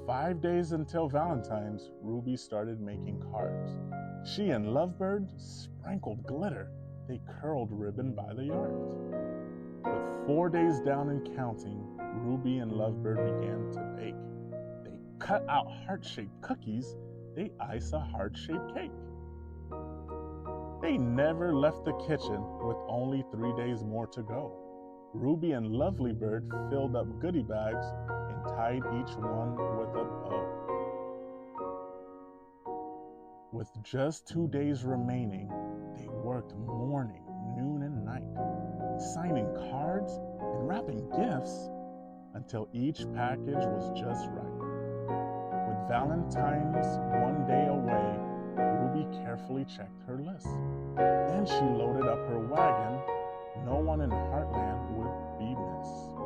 5 days until Valentine's, Ruby started making cards. She and Lovebird sprinkled glitter. They curled ribbon by the yards. With 4 days down and counting, Ruby and Lovebird began to bake. They cut out heart-shaped cookies. They iced a heart-shaped cake. They never left the kitchen with only 3 days more to go. Ruby and Lovebird filled up goodie bags and tied each one with a bow. With just 2 days remaining, they worked morning, noon, and night, signing cards and wrapping gifts until each package was just right. With Valentine's 1 day away, Ruby carefully checked her list. Then she loaded up her wagon. No one in Heartland would be missed.